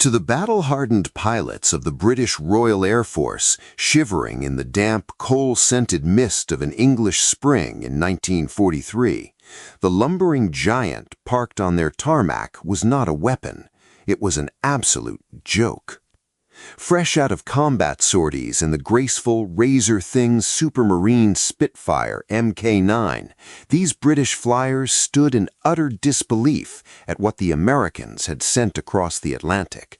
To the battle-hardened pilots of the British Royal Air Force, shivering in the damp, coal-scented mist of an English spring in 1943, the lumbering giant parked on their tarmac was not a weapon. It was an absolute joke. Fresh out of combat sorties in the graceful, razor-thin Supermarine Spitfire Mk9, these British flyers stood in utter disbelief at what the Americans had sent across the Atlantic.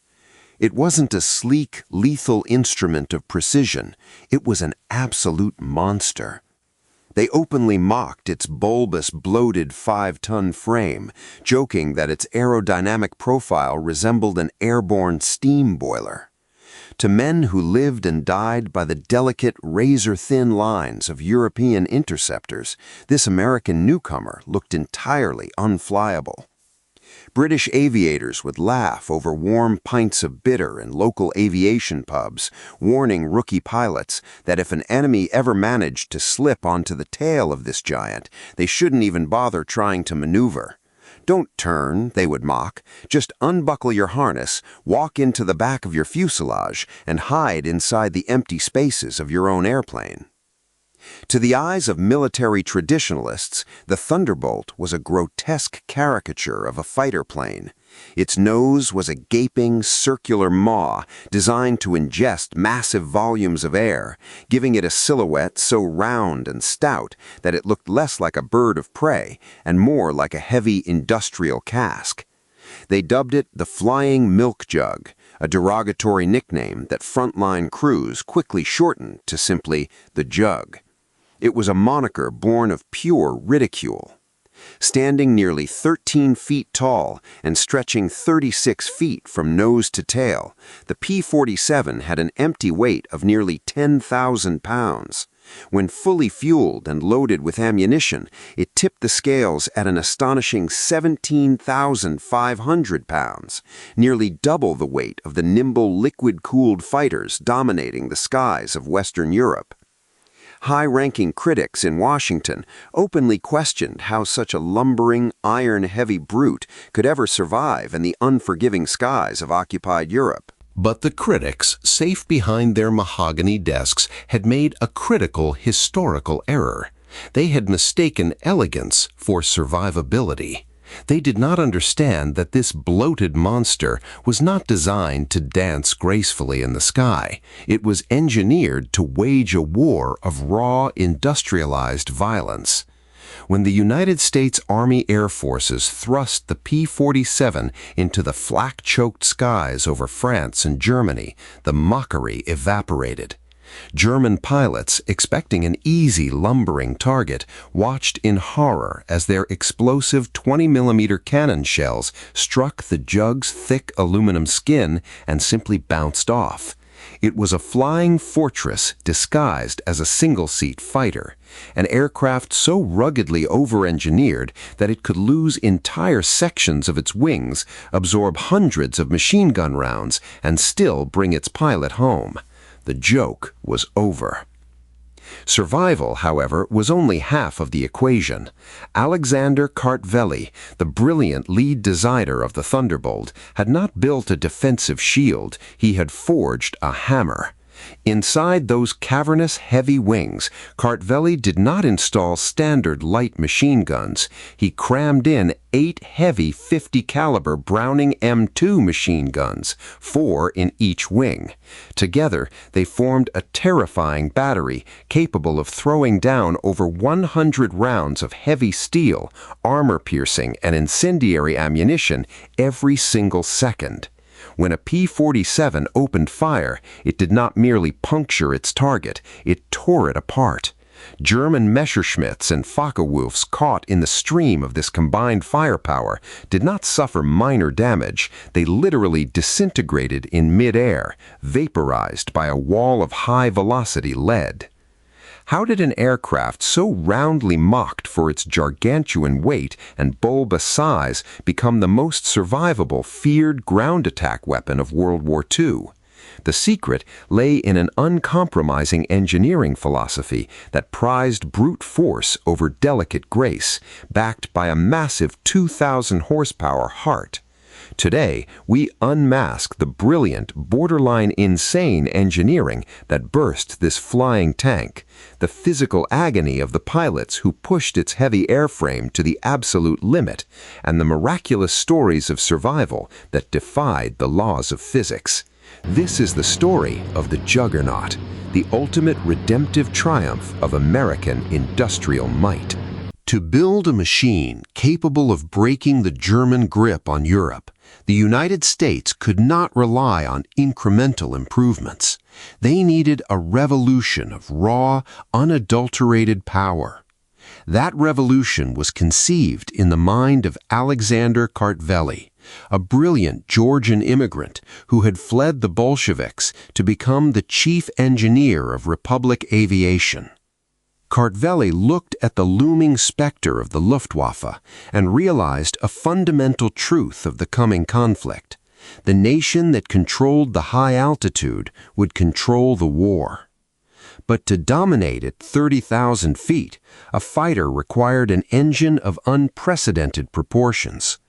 It wasn't a sleek, lethal instrument of precision. It was an absolute monster. They openly mocked its bulbous, bloated 5-ton frame, joking that its aerodynamic profile resembled an airborne steam boiler. To men who lived and died by the delicate, razor-thin lines of European interceptors, this American newcomer looked entirely unflyable. British aviators would laugh over warm pints of bitter in local aviation pubs, warning rookie pilots that if an enemy ever managed to slip onto the tail of this giant, they shouldn't even bother trying to maneuver. "Don't turn," they would mock. "Just unbuckle your harness, walk into the back of your fuselage, and hide inside the empty spaces of your own airplane." To the eyes of military traditionalists, the Thunderbolt was a grotesque caricature of a fighter plane. Its nose was a gaping, circular maw designed to ingest massive volumes of air, giving it a silhouette so round and stout that it looked less like a bird of prey and more like a heavy industrial cask. They dubbed it the Flying Milk Jug, a derogatory nickname that frontline crews quickly shortened to simply the Jug. It was a moniker born of pure ridicule. Standing nearly 13 feet tall and stretching 36 feet from nose to tail, the P-47 had an empty weight of nearly 10,000 pounds. When fully fueled and loaded with ammunition, it tipped the scales at an astonishing 17,500 pounds, nearly double the weight of the nimble liquid-cooled fighters dominating the skies of Western Europe. High-ranking critics in Washington openly questioned how such a lumbering, iron-heavy brute could ever survive in the unforgiving skies of occupied Europe. But the critics, safe behind their mahogany desks, had made a critical historical error. They had mistaken elegance for survivability. They did not understand that this bloated monster was not designed to dance gracefully in the sky. It was engineered to wage a war of raw, industrialized violence. When the United States Army Air Forces thrust the P-47 into the flak-choked skies over France and Germany, the mockery evaporated. German pilots, expecting an easy, lumbering target, watched in horror as their explosive 20mm cannon shells struck the Jug's thick aluminum skin and simply bounced off. It was a flying fortress disguised as a single-seat fighter, an aircraft so ruggedly over-engineered that it could lose entire sections of its wings, absorb hundreds of machine gun rounds, and still bring its pilot home. The joke was over. Survival, however, was only half of the equation. Alexander Kartveli, the brilliant lead designer of the Thunderbolt, had not built a defensive shield, he had forged a hammer. Inside those cavernous, heavy wings, Kartveli did not install standard light machine guns. He crammed in 8 heavy 50-caliber Browning M2 machine guns, 4 in each wing. Together, they formed a terrifying battery capable of throwing down over 100 rounds of heavy steel, armor-piercing, and incendiary ammunition every single second. When a P-47 opened fire, it did not merely puncture its target, it tore it apart. German Messerschmitts and Focke-Wulfs caught in the stream of this combined firepower did not suffer minor damage. They literally disintegrated in mid-air, vaporized by a wall of high-velocity lead. How did an aircraft so roundly mocked for its gargantuan weight and bulbous size become the most survivable, feared ground attack weapon of World War II? The secret lay in an uncompromising engineering philosophy that prized brute force over delicate grace, backed by a massive 2,000 horsepower heart. Today, we unmask the brilliant, borderline insane engineering that burst this flying tank, the physical agony of the pilots who pushed its heavy airframe to the absolute limit, and the miraculous stories of survival that defied the laws of physics. This is the story of the Juggernaut, the ultimate redemptive triumph of American industrial might. To build a machine capable of breaking the German grip on Europe, the United States could not rely on incremental improvements. They needed a revolution of raw, unadulterated power. That revolution was conceived in the mind of Alexander Kartveli, a brilliant Georgian immigrant who had fled the Bolsheviks to become the chief engineer of Republic Aviation. Kartveli looked at the looming specter of the Luftwaffe and realized a fundamental truth of the coming conflict. The nation that controlled the high altitude would control the war. But to dominate at 30,000 feet, a fighter required an engine of unprecedented proportions.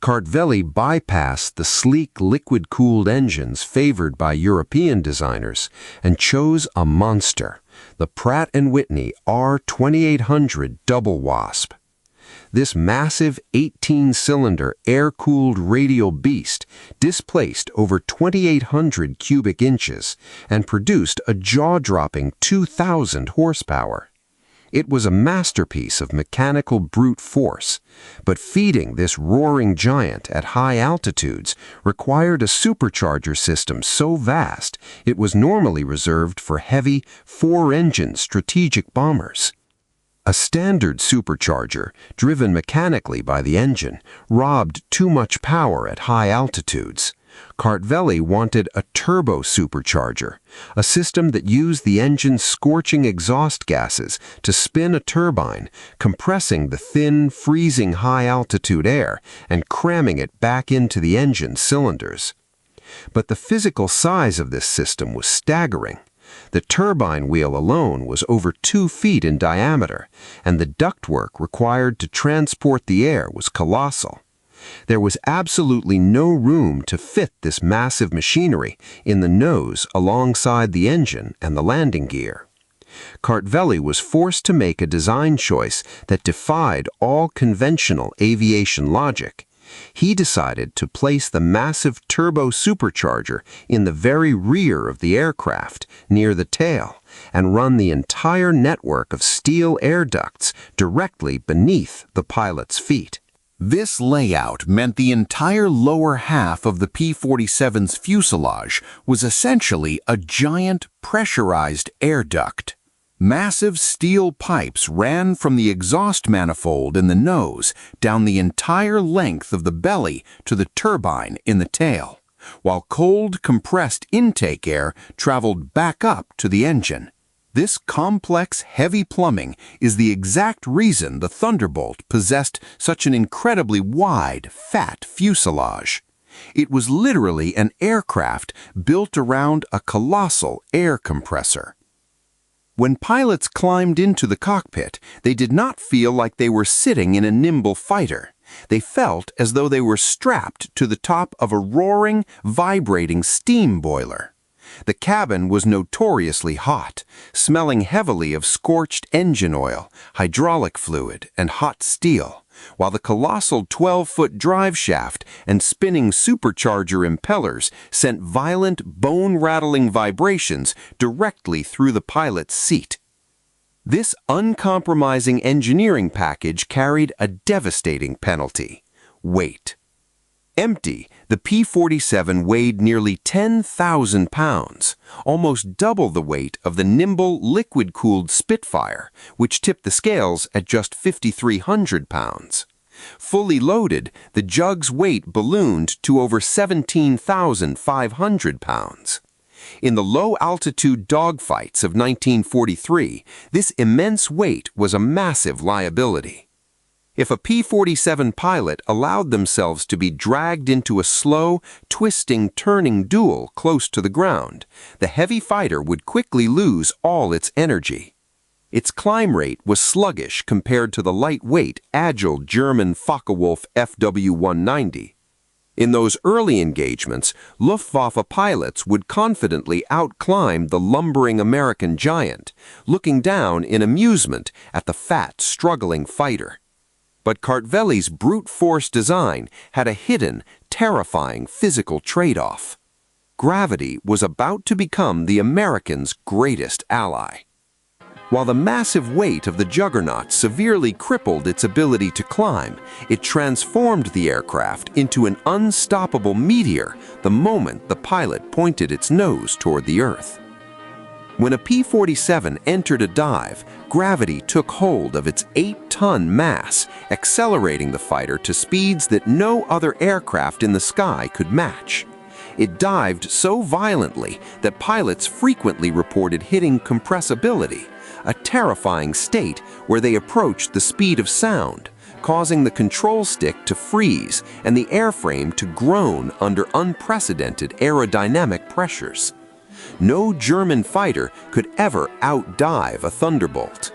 Kartveli bypassed the sleek liquid-cooled engines favored by European designers and chose a monster, the Pratt Whitney R-2800 double wasp. This massive 18-cylinder air-cooled radial beast displaced over 2,800 cubic inches and produced a jaw-dropping 2,000 horsepower. It was a masterpiece of mechanical brute force, but feeding this roaring giant at high altitudes required a supercharger system so vast it was normally reserved for heavy, four-engine strategic bombers. A standard supercharger, driven mechanically by the engine, robbed too much power at high altitudes. Kartveli wanted a turbo supercharger, a system that used the engine's scorching exhaust gases to spin a turbine, compressing the thin, freezing high-altitude air and cramming it back into the engine's cylinders. But the physical size of this system was staggering. The turbine wheel alone was over 2 feet in diameter, and the ductwork required to transport the air was colossal. There was absolutely no room to fit this massive machinery in the nose alongside the engine and the landing gear. Kartveli was forced to make a design choice that defied all conventional aviation logic. He decided to place the massive turbo supercharger in the very rear of the aircraft, near the tail, and run the entire network of steel air ducts directly beneath the pilot's feet. This layout meant the entire lower half of the P-47's fuselage was essentially a giant pressurized air duct. Massive steel pipes ran from the exhaust manifold in the nose down the entire length of the belly to the turbine in the tail, while cold, compressed intake air traveled back up to the engine. This complex, heavy plumbing is the exact reason the Thunderbolt possessed such an incredibly wide, fat fuselage. It was literally an aircraft built around a colossal air compressor. When pilots climbed into the cockpit, they did not feel like they were sitting in a nimble fighter. They felt as though they were strapped to the top of a roaring, vibrating steam boiler. The cabin was notoriously hot, smelling heavily of scorched engine oil, hydraulic fluid, and hot steel, while the colossal 12-foot drive shaft and spinning supercharger impellers sent violent, bone-rattling vibrations directly through the pilot's seat. This uncompromising engineering package carried a devastating penalty: weight. Empty, the P-47 weighed nearly 10,000 pounds, almost double the weight of the nimble, liquid-cooled Spitfire, which tipped the scales at just 5,300 pounds. Fully loaded, the Jug's weight ballooned to over 17,500 pounds. In the low-altitude dogfights of 1943, this immense weight was a massive liability. If a P-47 pilot allowed themselves to be dragged into a slow, twisting, turning duel close to the ground, the heavy fighter would quickly lose all its energy. Its climb rate was sluggish compared to the lightweight, agile German Focke-Wulf FW-190. In those early engagements, Luftwaffe pilots would confidently outclimb the lumbering American giant, looking down in amusement at the fat, struggling fighter. But Kartvel's brute force design had a hidden, terrifying physical trade-off. Gravity was about to become the Americans' greatest ally. While the massive weight of the juggernaut severely crippled its ability to climb, it transformed the aircraft into an unstoppable meteor the moment the pilot pointed its nose toward the Earth. When a P-47 entered a dive, gravity took hold of its 8-ton mass, accelerating the fighter to speeds that no other aircraft in the sky could match. It dived so violently that pilots frequently reported hitting compressibility, a terrifying state where they approached the speed of sound, causing the control stick to freeze and the airframe to groan under unprecedented aerodynamic pressures. No German fighter could ever outdive a Thunderbolt.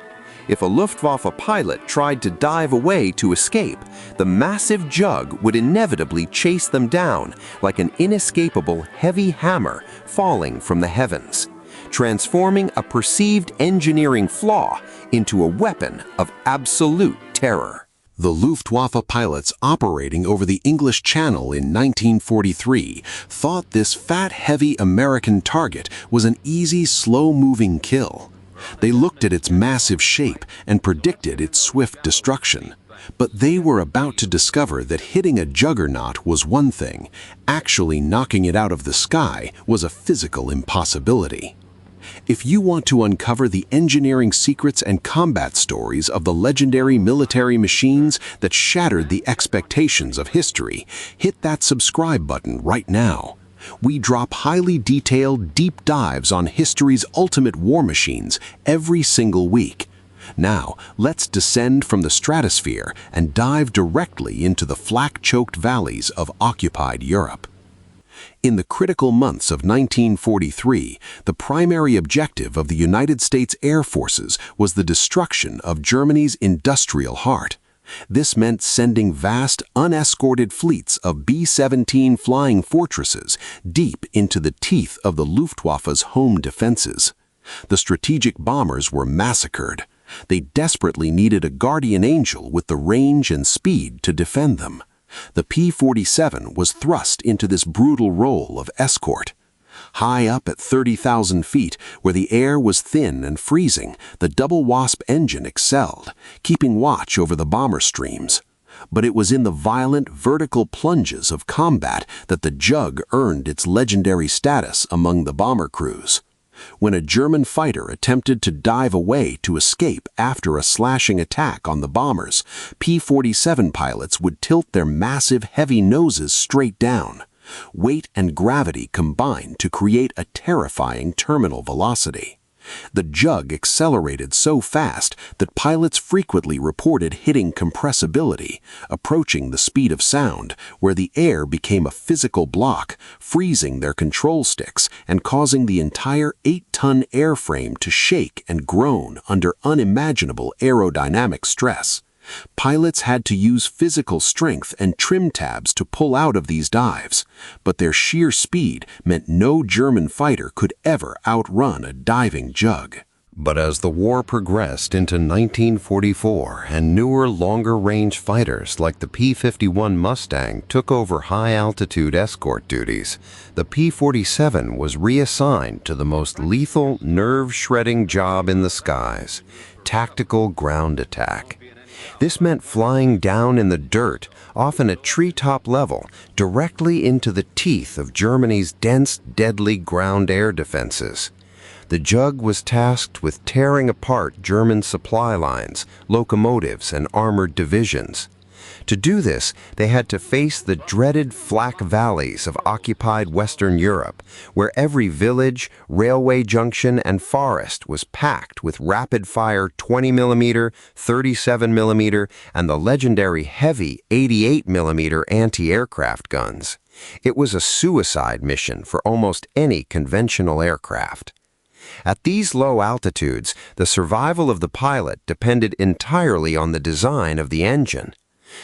If a Luftwaffe pilot tried to dive away to escape, the massive Jug would inevitably chase them down like an inescapable heavy hammer falling from the heavens, transforming a perceived engineering flaw into a weapon of absolute terror. The Luftwaffe pilots operating over the English Channel in 1943 thought this fat, heavy American target was an easy, slow-moving kill. They looked at its massive shape and predicted its swift destruction. But they were about to discover that hitting a juggernaut was one thing, actually knocking it out of the sky was a physical impossibility. If you want to uncover the engineering secrets and combat stories of the legendary military machines that shattered the expectations of history, hit that subscribe button right now. We drop highly detailed, deep dives on history's ultimate war machines every single week. Now, let's descend from the stratosphere and dive directly into the flak-choked valleys of occupied Europe. In the critical months of 1943, the primary objective of the United States Air Forces was the destruction of Germany's industrial heart. This meant sending vast, unescorted fleets of B-17 flying fortresses deep into the teeth of the Luftwaffe's home defenses. The strategic bombers were massacred. They desperately needed a guardian angel with the range and speed to defend them. The P-47 was thrust into this brutal role of escort. High up at 30,000 feet, where the air was thin and freezing, the double Wasp engine excelled, keeping watch over the bomber streams. But it was in the violent vertical plunges of combat that the Jug earned its legendary status among the bomber crews. When a German fighter attempted to dive away to escape after a slashing attack on the bombers, P-47 pilots would tilt their massive, heavy noses straight down. Weight and gravity combined to create a terrifying terminal velocity. The Jug accelerated so fast that pilots frequently reported hitting compressibility, approaching the speed of sound, where the air became a physical block, freezing their control sticks and causing the entire 8-ton airframe to shake and groan under unimaginable aerodynamic stress. Pilots had to use physical strength and trim tabs to pull out of these dives, but their sheer speed meant no German fighter could ever outrun a diving Jug. But as the war progressed into 1944 and newer, longer-range fighters like the P-51 Mustang took over high-altitude escort duties, the P-47 was reassigned to the most lethal, nerve-shredding job in the skies: tactical ground attack. This meant flying down in the dirt, often at treetop level, directly into the teeth of Germany's dense, deadly ground air defenses. The Jug was tasked with tearing apart German supply lines, locomotives, and armored divisions. To do this, they had to face the dreaded Flak valleys of occupied Western Europe, where every village, railway junction, and forest was packed with rapid-fire 20mm, 37mm, and the legendary heavy 88mm anti-aircraft guns. It was a suicide mission for almost any conventional aircraft. At these low altitudes, the survival of the pilot depended entirely on the design of the engine.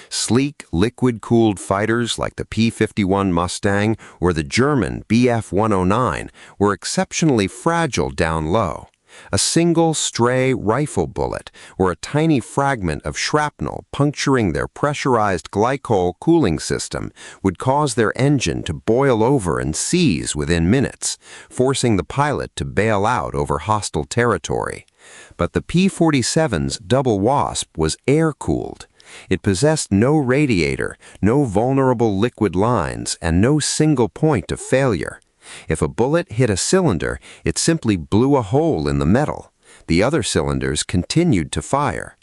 Sleek, liquid-cooled fighters like the P-51 Mustang or the German Bf-109 were exceptionally fragile down low. A single stray rifle bullet or a tiny fragment of shrapnel puncturing their pressurized glycol cooling system would cause their engine to boil over and seize within minutes, forcing the pilot to bail out over hostile territory. But the P-47's double wasp was air-cooled. It possessed no radiator, no vulnerable liquid lines, and no single point of failure. If a bullet hit a cylinder, it simply blew a hole in the metal. The other cylinders continued to fire.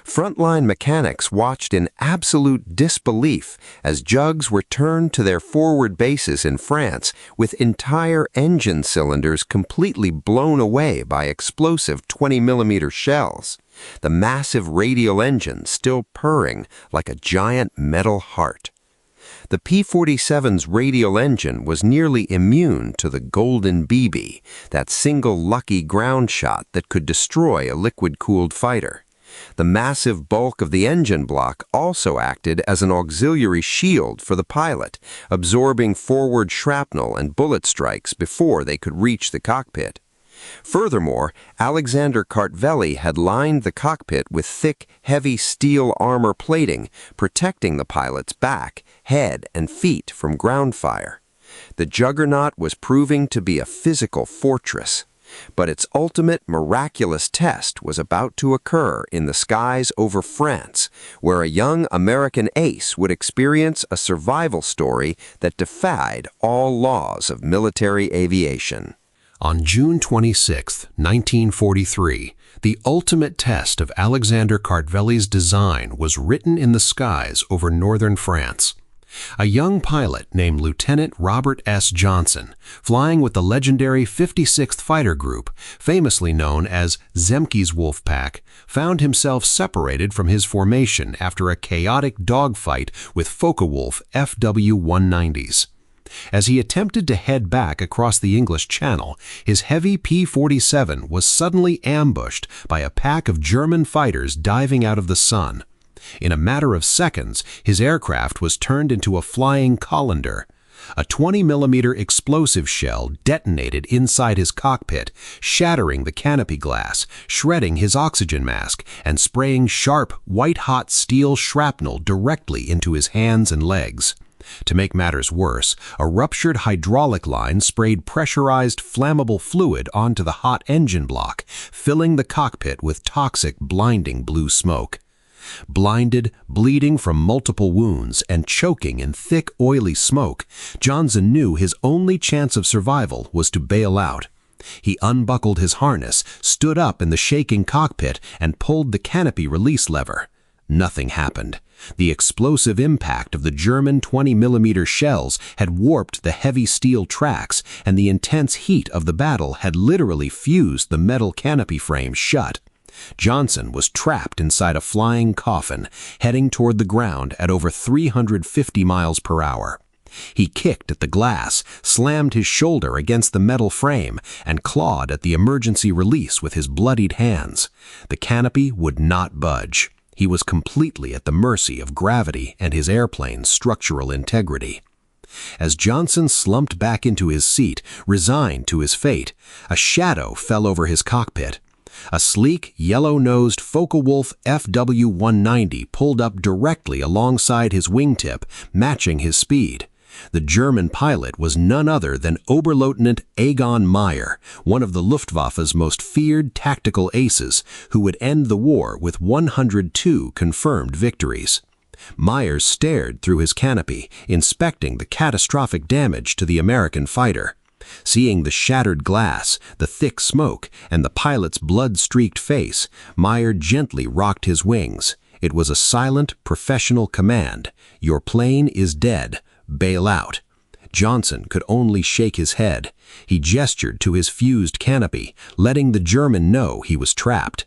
Frontline mechanics watched in absolute disbelief as jugs were turned to their forward bases in France with entire engine cylinders completely blown away by explosive 20mm shells, the massive radial engine still purring like a giant metal heart. The P-47's radial engine was nearly immune to the Golden BB, that single lucky ground shot that could destroy a liquid-cooled fighter. The massive bulk of the engine block also acted as an auxiliary shield for the pilot, absorbing forward shrapnel and bullet strikes before they could reach the cockpit. Furthermore, Alexander Kartveli had lined the cockpit with thick, heavy steel armor plating, protecting the pilot's back, head, and feet from ground fire. The Juggernaut was proving to be a physical fortress. But its ultimate miraculous test was about to occur in the skies over France, where a young American ace would experience a survival story that defied all laws of military aviation. On June 26, 1943, the ultimate test of Alexander Kartveli's design was written in the skies over northern France. A young pilot named Lieutenant Robert S. Johnson, flying with the legendary 56th Fighter Group, famously known as Zemke's Wolfpack, found himself separated from his formation after a chaotic dogfight with Focke-Wulf FW-190s. As he attempted to head back across the English Channel, his heavy P-47 was suddenly ambushed by a pack of German fighters diving out of the sun. In a matter of seconds, his aircraft was turned into a flying colander. A 20mm explosive shell detonated inside his cockpit, shattering the canopy glass, shredding his oxygen mask, and spraying sharp, white-hot steel shrapnel directly into his hands and legs. To make matters worse, a ruptured hydraulic line sprayed pressurized flammable fluid onto the hot engine block, filling the cockpit with toxic, blinding blue smoke. Blinded, bleeding from multiple wounds, and choking in thick, oily smoke, Johnson knew his only chance of survival was to bail out. He unbuckled his harness, stood up in the shaking cockpit, and pulled the canopy release lever. Nothing happened. The explosive impact of the German 20mm shells had warped the heavy steel tracks, and the intense heat of the battle had literally fused the metal canopy frame shut. Johnson was trapped inside a flying coffin, heading toward the ground at over 350 miles per hour. He kicked at the glass, slammed his shoulder against the metal frame, and clawed at the emergency release with his bloodied hands. The canopy would not budge. He was completely at the mercy of gravity and his airplane's structural integrity. As Johnson slumped back into his seat, resigned to his fate, a shadow fell over his cockpit. A sleek, yellow-nosed Focke-Wulf FW-190 pulled up directly alongside his wingtip, matching his speed. The German pilot was none other than Oberleutnant Egon Meyer, one of the Luftwaffe's most feared tactical aces, who would end the war with 102 confirmed victories. Meyer stared through his canopy, inspecting the catastrophic damage to the American fighter. Seeing the shattered glass, the thick smoke, and the pilot's blood-streaked face, Meyer gently rocked his wings. It was a silent, professional command. "Your plane is dead. Bail out." Johnson could only shake his head. He gestured to his fused canopy, letting the German know he was trapped.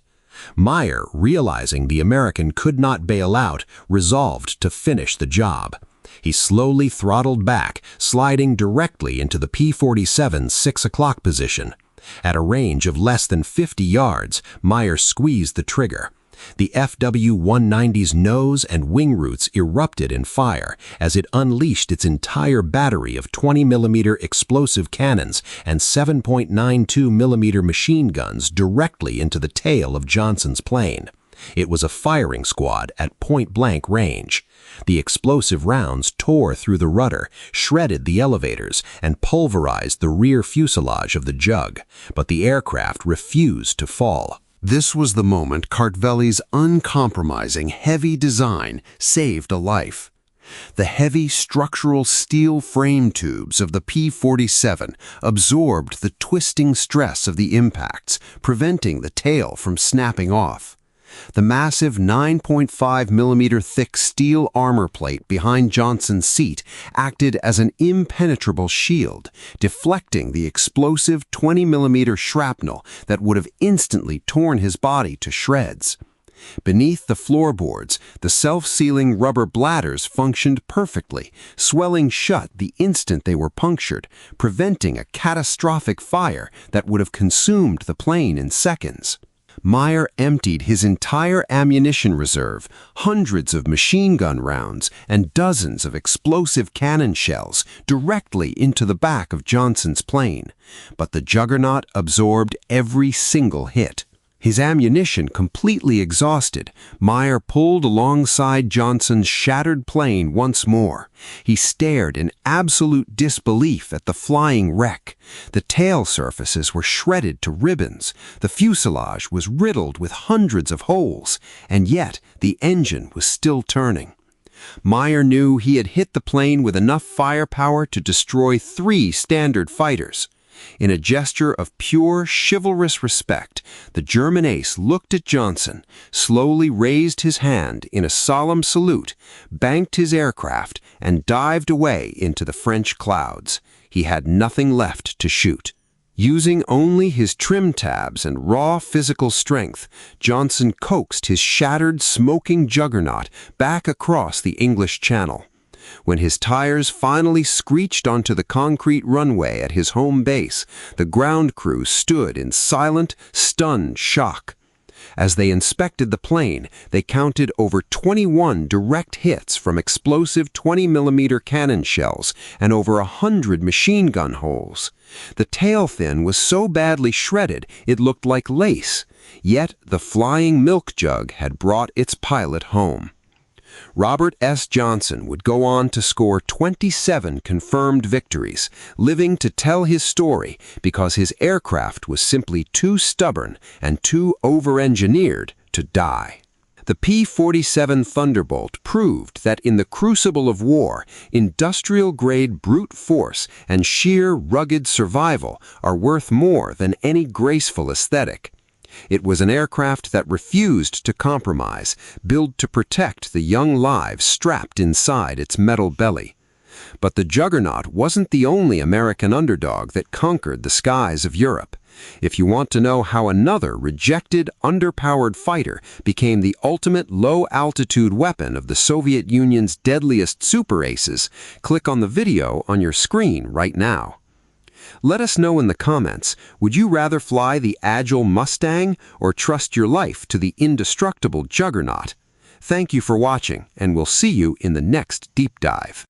Meyer, realizing the American could not bail out, resolved to finish the job. He slowly throttled back, sliding directly into the P-47's 6 o'clock position. At a range of less than 50 yards, Meyer squeezed the trigger. The FW-190's nose and wing roots erupted in fire as it unleashed its entire battery of 20mm explosive cannons and 7.92mm machine guns directly into the tail of Johnson's plane. It was a firing squad at point-blank range. The explosive rounds tore through the rudder, shredded the elevators, and pulverized the rear fuselage of the Jug, but the aircraft refused to fall. This was the moment Kartveli's uncompromising, heavy design saved a life. The heavy structural steel frame tubes of the P-47 absorbed the twisting stress of the impacts, preventing the tail from snapping off. The massive 9.5mm thick steel armor plate behind Johnson's seat acted as an impenetrable shield, deflecting the explosive 20mm shrapnel that would have instantly torn his body to shreds. Beneath the floorboards, the self-sealing rubber bladders functioned perfectly, swelling shut the instant they were punctured, preventing a catastrophic fire that would have consumed the plane in seconds. Meyer emptied his entire ammunition reserve, hundreds of machine gun rounds, and dozens of explosive cannon shells directly into the back of Johnson's plane, but the Juggernaut absorbed every single hit. His ammunition completely exhausted, Meyer pulled alongside Johnson's shattered plane once more. He stared in absolute disbelief at the flying wreck. The tail surfaces were shredded to ribbons, the fuselage was riddled with hundreds of holes, and yet the engine was still turning. Meyer knew he had hit the plane with enough firepower to destroy 3 standard fighters. In a gesture of pure, chivalrous respect, the German ace looked at Johnson, slowly raised his hand in a solemn salute, banked his aircraft, and dived away into the French clouds. He had nothing left to shoot. Using only his trim tabs and raw physical strength, Johnson coaxed his shattered, smoking Juggernaut back across the English Channel. When his tires finally screeched onto the concrete runway at his home base, the ground crew stood in silent, stunned shock. As they inspected the plane, they counted over 21 direct hits from explosive 20mm cannon shells and over 100 machine gun holes. The tail fin was so badly shredded it looked like lace, yet the flying Milk Jug had brought its pilot home. Robert S. Johnson would go on to score 27 confirmed victories, living to tell his story because his aircraft was simply too stubborn and too over-engineered to die. The P-47 Thunderbolt proved that in the crucible of war, industrial-grade brute force and sheer rugged survival are worth more than any graceful aesthetic. It was an aircraft that refused to compromise, built to protect the young lives strapped inside its metal belly. But the Juggernaut wasn't the only American underdog that conquered the skies of Europe. If you want to know how another rejected, underpowered fighter became the ultimate low-altitude weapon of the Soviet Union's deadliest super aces, click on the video on your screen right now. Let us know in the comments, would you rather fly the agile Mustang or trust your life to the indestructible Juggernaut? Thank you for watching, and we'll see you in the next deep dive.